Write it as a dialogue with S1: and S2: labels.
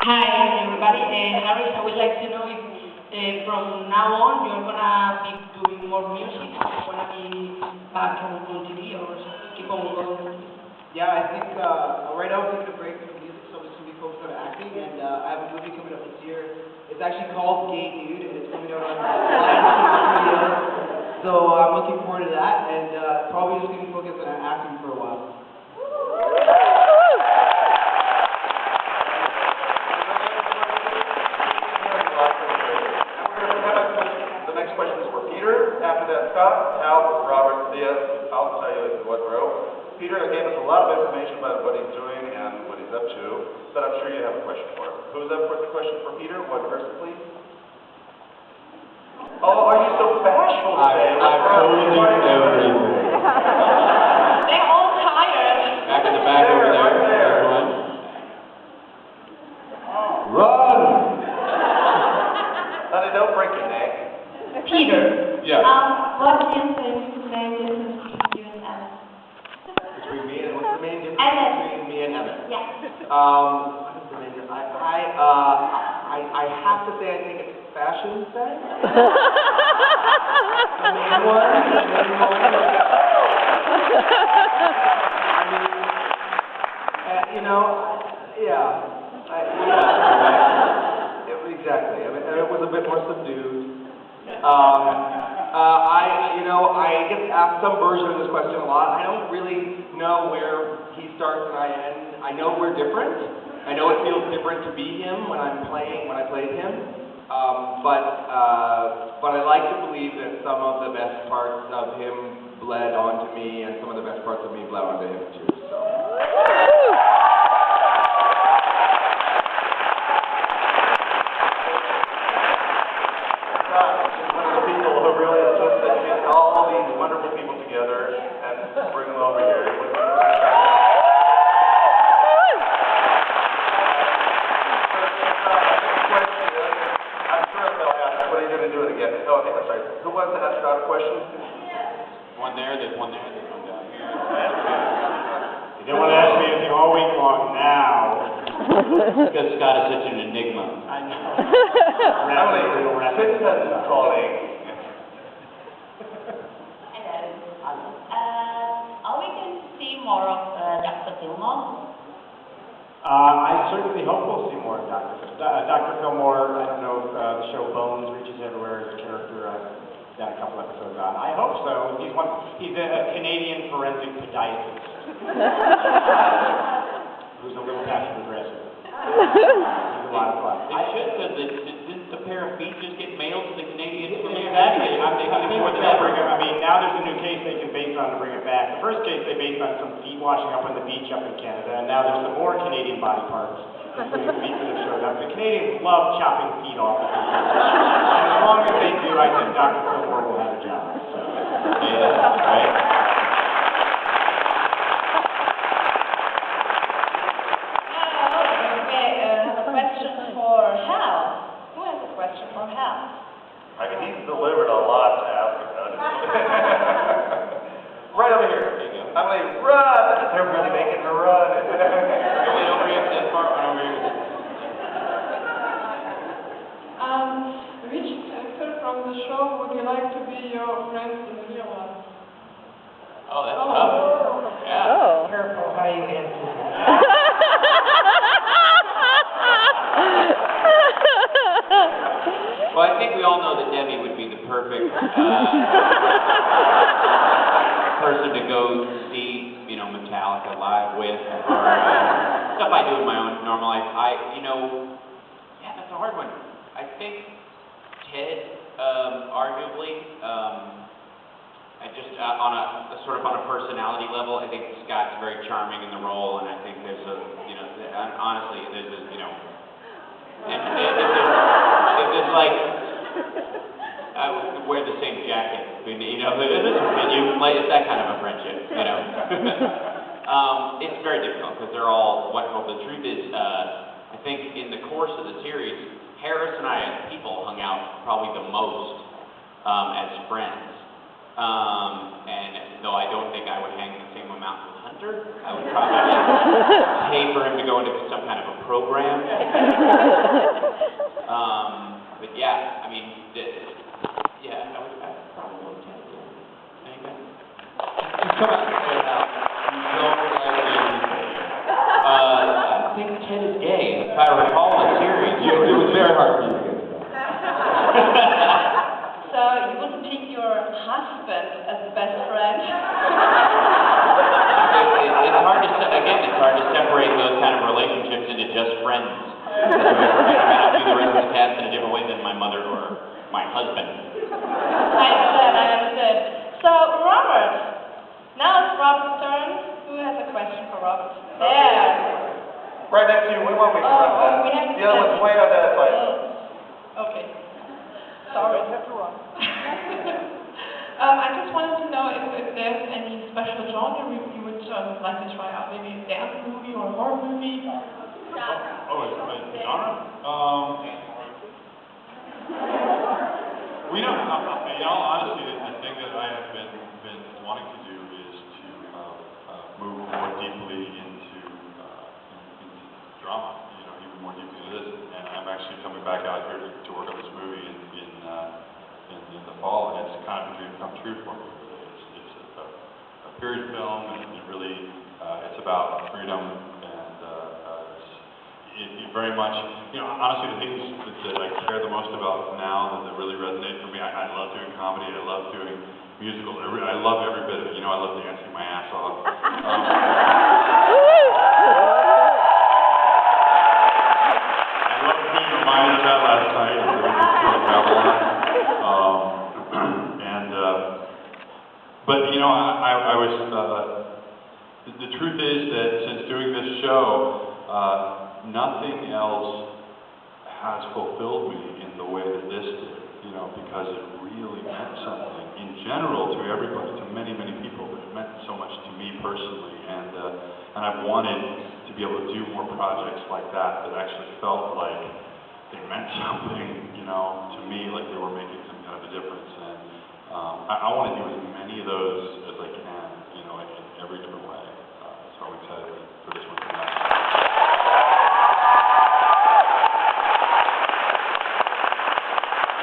S1: Hi everybody, Harris, I would like to know if from now on you're gonna be doing more music, gonna be back on TV or keep on going.
S2: Yeah, I think right now I'm taking a break from music, so I'm just gonna be focused on acting. And I have a movie coming up this year. It's actually called Gay Dude, and it's coming out on Studios. So I'm looking forward to that, and probably just gonna be focused on acting for a while.
S3: The next question is for Peter. After that, Scott, Hal, Robert, Thea, I'll tell you in what row. Peter gave us a lot of information about what he's doing and what he's up to, but I'm sure you have a question for him. Who's up for the question for Peter? One person, please. Oh, are you so bashful today?
S4: I've told you everything.
S1: They're all tired.
S4: Back in the back over there.
S3: Right there.
S4: Everyone. Run!
S3: Honey, don't break your neck.
S1: Peter.
S4: Yeah.
S5: What is the main difference between you and Emmett?
S2: Between me and what's the main difference
S5: Emmett.
S2: between me and Emmett?
S5: Yeah.
S2: What is the main difference? I have to say I think it's fashion sense. The main one. I mean, you know, yeah. Exactly. I mean, it was a bit more subdued. I get asked some version of this question a lot. I don't really know where he starts and I end. I know we're different. I know it feels different to be him when I played him. But I like to believe that some of the best parts of him bled onto me, and some of the best parts of me bled onto him too. So.
S3: One of the people who really insists that you get all these wonderful people together and bring them over here. I'm sure they'll ask, when are you going to do it again? Oh, okay, I'm sorry. Who wants to ask Scott a question?
S4: One there, there's one there, there's one down here.
S6: You didn't want to ask me anything all week long now.
S4: Because Scott is such an enigma.
S6: I know.
S3: Six has calling.
S5: Hello. Are we going to see more of Dr. Fillmore?
S6: I certainly hope we'll see more of Dr. Fillmore. I don't know if the show Bones reaches everywhere as a character. I've done a couple episodes on. I hope so. He's a Canadian forensic podiatrist. Who's a little passive aggressive. He's a lot of fun.
S4: They should, because didn't the pair of feet just get mailed to the Canadians from here?
S6: Exactly. I'm thinking they'll bring it. I mean, now there's a new case they can base on to bring it back. The first case they based on some feet washing up on the beach up in Canada, and now there's some more Canadian body parts, including feet that have showed up. The Canadians love chopping feet off of people. And as long as they do, I think Dr. Fillmore will have a job. So.
S4: Yeah, right?
S3: I mean, he's delivered a lot to Africa. Right over here.
S4: There you go.
S3: I'm like, run! They're really making her run.
S4: Wait over here, that far, over here.
S7: Which actor from the show would you like to be your friend in real life?
S4: Oh, that's tough. Yeah.
S2: Careful how you answer that.
S4: Well, I think we all know that Debbie would be the perfect person to go see, Metallica live with, or stuff I do in my own normal life. Yeah, that's a hard one. I think Ted, arguably, I just on a sort of on a personality level, I think Scott's very charming in the role, and I think there's honestly, there's a, and if it's like, I would wear the same jacket, and it's that kind of a friendship, It's very difficult because they're all wonderful. The truth is, I think in the course of the series, Harris and I as people hung out probably the most as friends. And though I don't think I would hang the same amount mountain hunter. I would probably pay for him to go into some kind of a program. But yeah, I mean, I would probably go Ted. Yeah. Anybody?
S2: Come on, say it out.
S4: You don't like gay people. I think Ted is gay. If I recall the series,
S2: It was very hard for you to get to
S1: So you wouldn't pick your husband as the best friend?
S4: It's hard to it's hard to separate those kind of relationships into just friends. I may not view the rest of the cast in a different way than my mother or my husband.
S1: I understand. So, Robert, now it's Robert's turn. Who has a question for Robert? There.
S3: Right next to you, we won't be
S1: Oh, we have to
S3: The other one's way on that side.
S1: Okay. Sorry. I have to run. I just wanted to know if there's any special genre you would like to try out. Maybe a dance movie or a horror movie?
S8: Oh, it's a genre? In all honesty, the thing that I have been wanting to do is to move more deeply into drama, even more deeply into this. And I'm actually coming back out here to work on this movie in the fall, and it's kind of a dream come true for me. It's a period film, and it really it's about freedom, and it very much, honestly, the things that I care the most about now that really resonate for me, I love doing comedy, I love doing musicals, I love every bit of it. I love dancing my ass off. I love being reminded of that last night, and we just travel on. But I was, the truth is that since doing this show, nothing else has fulfilled me in the way that this did, because it really meant something in general to everybody, to many, many people, but it meant so much to me personally, and I've wanted to be able to do more projects like that actually felt like they meant something, to me, like they were making some kind of a difference, and I want to do as many of those as I can, in every different